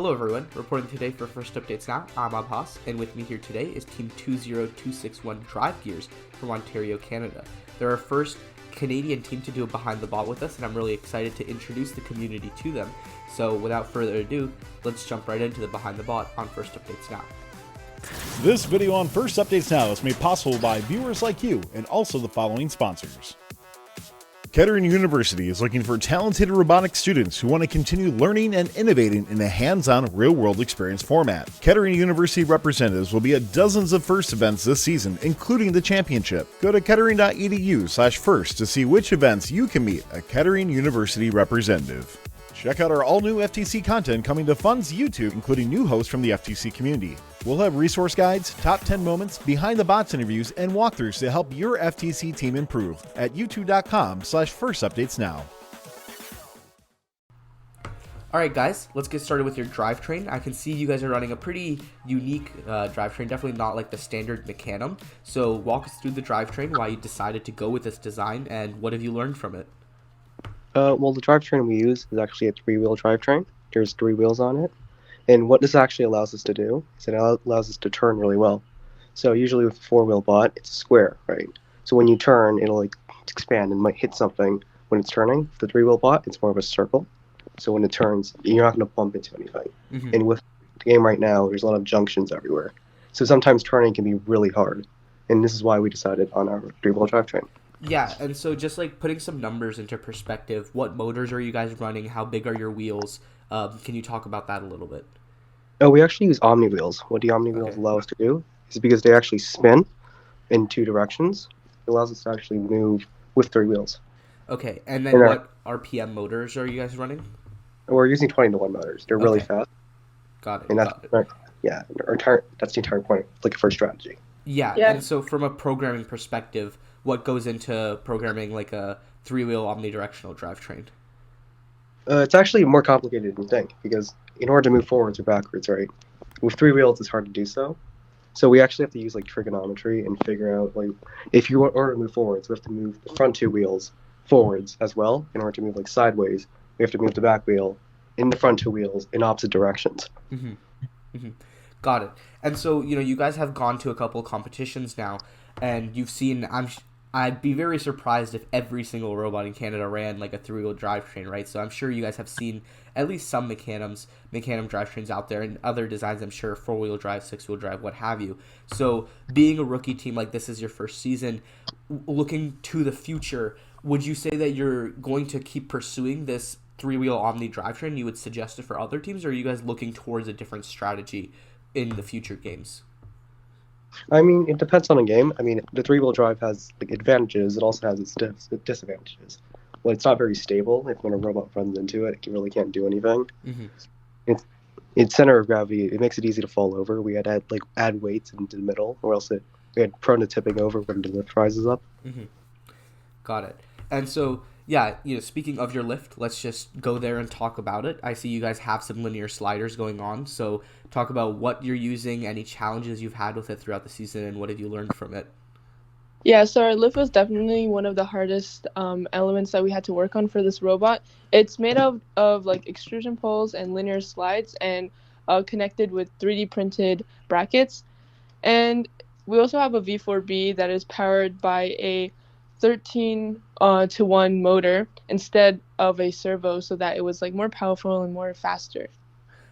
Hello everyone, reporting today for First Updates Now, I'm Abhas, and with me here today is Team 20261 Drive Gears from Ontario, Canada. They're our first Canadian team to do a Behind the Ball with us, and I'm really excited to introduce the community to them. So without further ado, let's jump right into the Behind the Ball on First Updates Now. This video on First Updates Now is made possible by viewers like you and also the following sponsors. Kettering University is looking for talented robotics students who want to continue learning and innovating in a hands-on, real-world experience format. Kettering University representatives will be at dozens of FIRST events this season, including the championship. Go to kettering.edu/first to see which events you can meet a Kettering University representative. Check out our all-new FTC content coming to Fun's YouTube, including new hosts from the FTC community. We'll have resource guides, top 10 moments, behind the bots interviews, and walkthroughs to help your FTC team improve at youtube.com/firstupdatesnow. Alright guys, let's get started with your drivetrain. I can see you guys are running a pretty unique drivetrain, definitely not like the standard Mecanum. So walk us through the drivetrain, why you decided to go with this design, and what have you learned from it? Well, the drivetrain we use is actually a three-wheel drivetrain. There's three wheels on it. And what this actually allows us to do is it allows us to turn really well. So usually with a four-wheel bot, it's a square, right? So when you turn, it'll expand and might hit something when it's turning. The three-wheel bot, it's more of a circle. So when it turns, you're not going to bump into anything. Mm-hmm. And with the game right now, there's a lot of junctions everywhere. So sometimes turning can be really hard. And this is why we decided on our three-wheel drivetrain. Yeah, and so just like putting some numbers into perspective, what motors are you guys running? How big are your wheels? Can you talk about that a little bit? Oh, we actually use Omni wheels. What the Omni wheels allow us to do is because they actually spin in two directions. It allows us to actually move with three wheels. Okay, and then what RPM motors are you guys running? We're using 20-to-1 motors. They're really fast. Got it. And that's that's the entire point, like for strategy. Yeah, and so from a programming perspective, what goes into programming like a three-wheel omnidirectional drivetrain? It's actually more complicated than you think, because in order to move forwards or backwards, right, with three wheels it's hard to do so. So we actually have to use like trigonometry and figure out like if you want order to move forwards, we have to move the front two wheels forwards as well. In order to move like sideways, we have to move the back wheel in the front two wheels in opposite directions. Mm-hmm. Mm-hmm. Got it. And so, you guys have gone to a couple competitions now, and you've seen, I'd be very surprised if every single robot in Canada ran like a three-wheel drivetrain, right? So I'm sure you guys have seen at least some Mecanum drivetrains out there, and other designs, I'm sure, four-wheel drive, six-wheel drive, what have you. So being a rookie team like this is your first season, looking to the future, would you say that you're going to keep pursuing this three-wheel Omni drivetrain? You would suggest it for other teams, or are you guys looking towards a different strategy in the future games? I mean, it depends on a game. I mean, the three-wheel drive has like advantages. It also has its disadvantages. Well, it's not very stable. If when a robot runs into it, it really can't do anything. Mm-hmm. Its center of gravity, it makes it easy to fall over. We had to add weights into the middle, or else we had prone to tipping over when the lift rises up. Mm-hmm. Got it. And so, yeah, speaking of your lift, let's just go there and talk about it. I see you guys have some linear sliders going on, so talk about what you're using, any challenges you've had with it throughout the season, and what have you learned from it? Yeah, so our lift was definitely one of the hardest elements that we had to work on for this robot. It's made of like extrusion poles and linear slides, and connected with 3D printed brackets. And we also have a V4B that is powered by a 13-to-1 motor instead of a servo, so that it was like more powerful and more faster.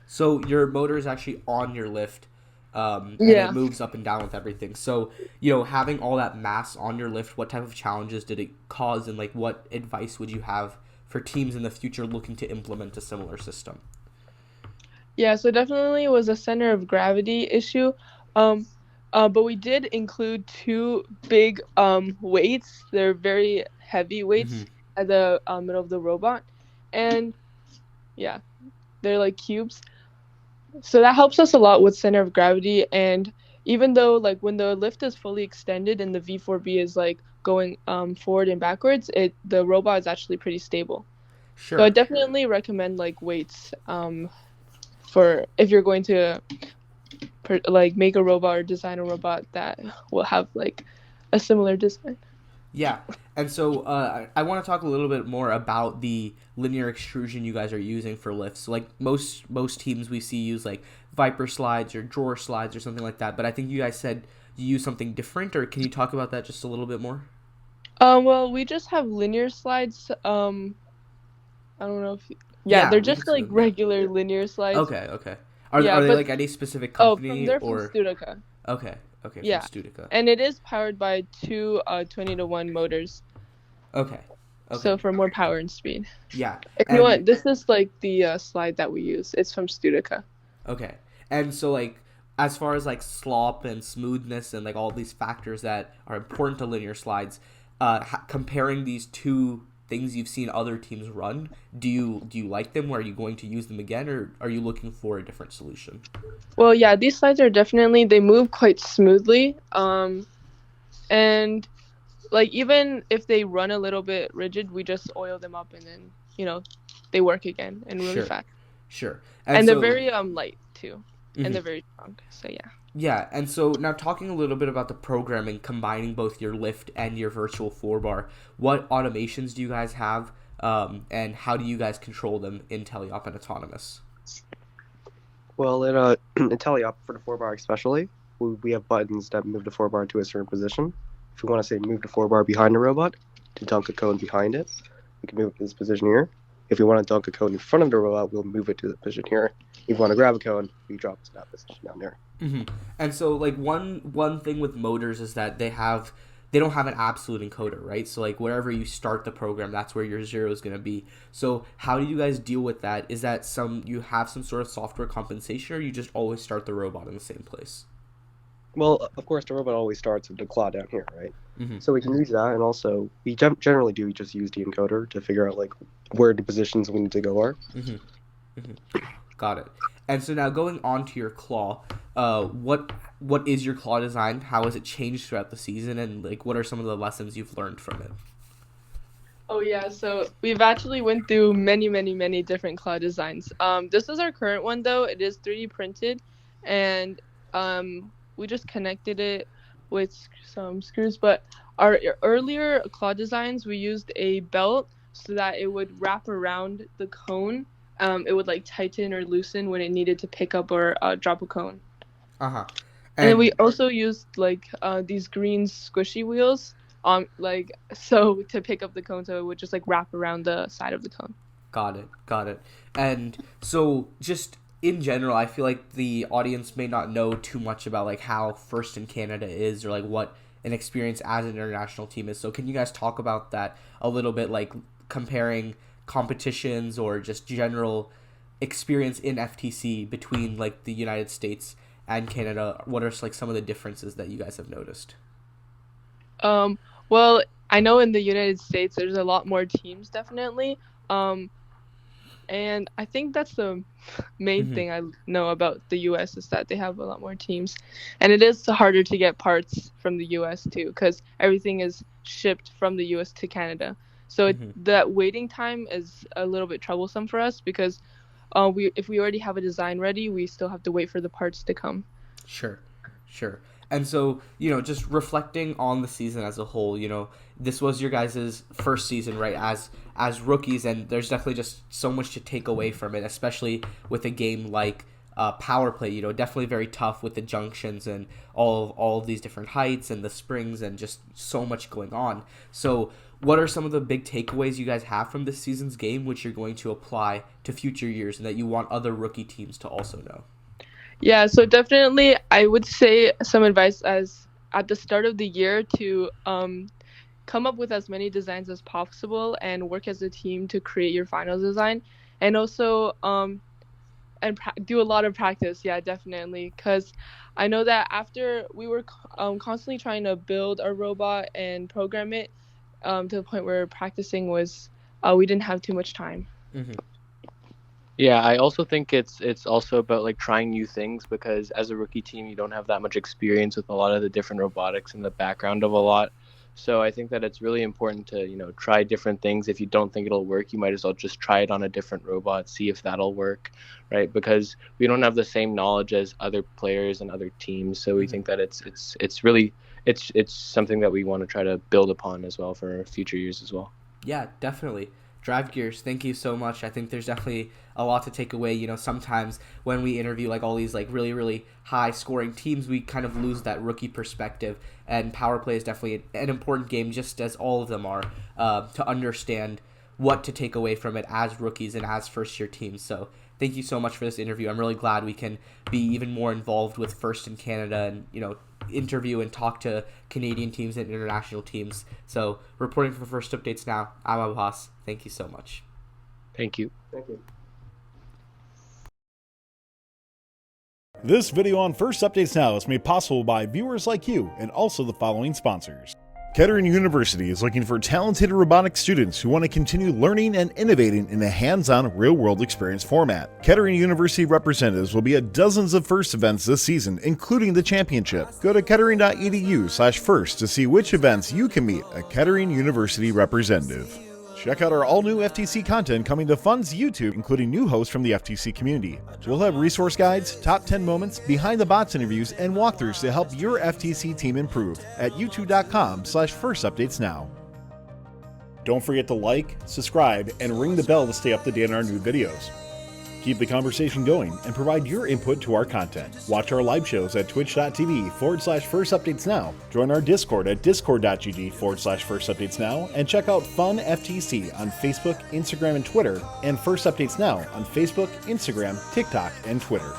So your motor is actually on your lift, and it moves up and down with everything. So, having all that mass on your lift, what type of challenges did it cause, and like what advice would you have for teams in the future looking to implement a similar system? Yeah, so definitely it was a center of gravity issue. But we did include two big weights. They're very heavy weights at the middle of the robot. And yeah, they're like cubes. So that helps us a lot with center of gravity. And even though like when the lift is fully extended and the V4B is like going forward and backwards, the robot is actually pretty stable. Sure. So I definitely recommend like weights for if you're going to make a robot or design a robot that will have like a similar design. Yeah, and so I want to talk a little bit more about the linear extrusion you guys are using for lifts. So, like most teams we see use like Viper slides or drawer slides or something like that. But I think you guys said you use something different, or can you talk about that just a little bit more? Well, we just have linear slides. I don't know if yeah, Yeah, they're we can just see like them. Yeah. regular linear slides. Okay. Okay. Yeah, Are they but like any specific from company they're from or? Studica. Okay. Okay, from Yeah, Studica. and it is powered by two 20 to 1 motors, Okay. Okay. so for more power and speed. Yeah. If you And want, this is like the slide that we use. It's from Studica. okay. And so like as far as like slop and smoothness and like all these factors that are important to linear slides, comparing these two things you've seen other teams run, do you like them? Are you going to use them again, or are you looking for a different solution? Well, yeah, these slides are definitely they move quite smoothly. And like even if they run a little bit rigid, we just oil them up and then they work again and really Sure. fast. Sure. And And they're so very light too, and mhm. they're very strong. So yeah. Yeah, and so now talking a little bit about the programming, combining both your lift and your virtual floor bar, what automations do you guys have, and how do you guys control them in Teleop and Autonomous? Well, in in Teleop for the 4 bar especially, we have buttons that move the 4 bar to a certain position. If we want to say move the 4 bar behind the robot to dunk a cone behind it, we can move it to this position here. If we want to dunk a cone in front of the robot, we'll move it to the position here. If we want to grab a cone, we drop it to that position down there. Hmm. And so like one thing with motors is that they don't have an absolute encoder, right? So like wherever you start the program, that's where your zero is going to be. So how do you guys deal with that? Is that you have some sort of software compensation, or you just always start the robot in the same place? Well, of course, the robot always starts with the claw down here, right? Hmm. So we can use that, and also we generally do just use the encoder to figure out like where the positions we need to go are. Hmm. Hmm. Got it. And so now going on to your claw, what is your claw design? How has it changed throughout the season, and like what are some of the lessons you've learned from it? Oh yeah, so we've actually went through many, many, many different cloud designs. This is our current one though. It is 3D printed, and we just connected it with some screws. But our earlier cloud designs, we used a belt so that it would wrap around the cone. It would like tighten or loosen when it needed to pick up or drop a cone. Uh huh. And then we And also used like these green squishy wheels like so to pick up the cone so it would just like wrap around the side of the cone. got it, got it. And so just in general, I feel like the audience may not know too much about like how First in Canada is, or like what an experience as an international team is. So can you guys talk about that a little bit, like comparing competitions or just general experience in FTC between like the United States and Canada? What are like some of the differences that you guys have noticed? Um well, I know in the United States there's a lot more teams definitely. Um and I think that's the main Hmm. thing I know about the US is that they have a lot more teams. And it is harder to get parts from the US too cuz everything is shipped from the US to Canada. So Hmm. that waiting time is a little bit troublesome for us because we if we already have a design ready, we still have to wait for the parts to come. Sure, sure. And so, just reflecting on the season as a whole, this was your guys' first season, right, as rookies, and there's definitely just so much to take away from it, especially with a game like Power Play, definitely very tough with the junctions and all of these different heights and the springs and just so much going on. So, what are some of the big takeaways you guys have from this season's game, which you're going to apply to future years and that you want other rookie teams to also know? Yeah, so definitely I would say some advice as at the start of the year to come up with as many designs as possible and work as a team to create your final design, and also do a lot of practice. Yeah, definitely, because I know that after we were constantly trying to build our robot and program it to the point where practicing was we didn't have too much time. Mm-hmm. Yeah, I also think it's also about like trying new things because as a rookie team, you don't have that much experience with a lot of the different robotics and the background of a lot. So I think that it's really important to, try different things. If you don't think it'll work, you might as well just try it on a different robot, see if that'll work, right? Because we don't have the same knowledge as other players and other teams. So we Mm-hmm. think that it's it's something that we want to try to build upon as well for future years as well. Yeah, definitely. Drive Gears, thank you so much. I think there's definitely a lot to take away. Sometimes when we interview like all these like really, really high scoring teams, we kind of lose that rookie perspective. And Power Play is definitely an important game, just as all of them are, to understand what to take away from it as rookies and as first year teams. So thank you so much for this interview. I'm really glad we can be even more involved with First in Canada and, interview and talk to Canadian teams and international teams. So reporting for First Updates Now, I'm Abbas. Thank you so much. Thank you. Thank you. This video on First Updates Now is made possible by viewers like you and also the following sponsors. Kettering University is looking for talented robotics students who want to continue learning and innovating in a hands-on, real-world experience format. Kettering University representatives will be at dozens of FIRST events this season, including the championship. Go to kettering.edu/first to see which events you can meet a Kettering University representative. Check out our all-new FTC content coming to Fun's YouTube, including new hosts from the FTC community. We'll have resource guides, top 10 moments, behind-the-box interviews, and walkthroughs to help your FTC team improve at youtube.com/firstupdatesnow. Don't forget to like, subscribe, and ring the bell to stay up to date on our new videos. Keep the conversation going and provide your input to our content. Watch our live shows at twitch.tv/firstupdatesnow. Join our Discord at discord.gg/firstupdatesnow and check out Fun FTC on Facebook, Instagram, and Twitter, and First Updates Now on Facebook, Instagram, TikTok, and Twitter.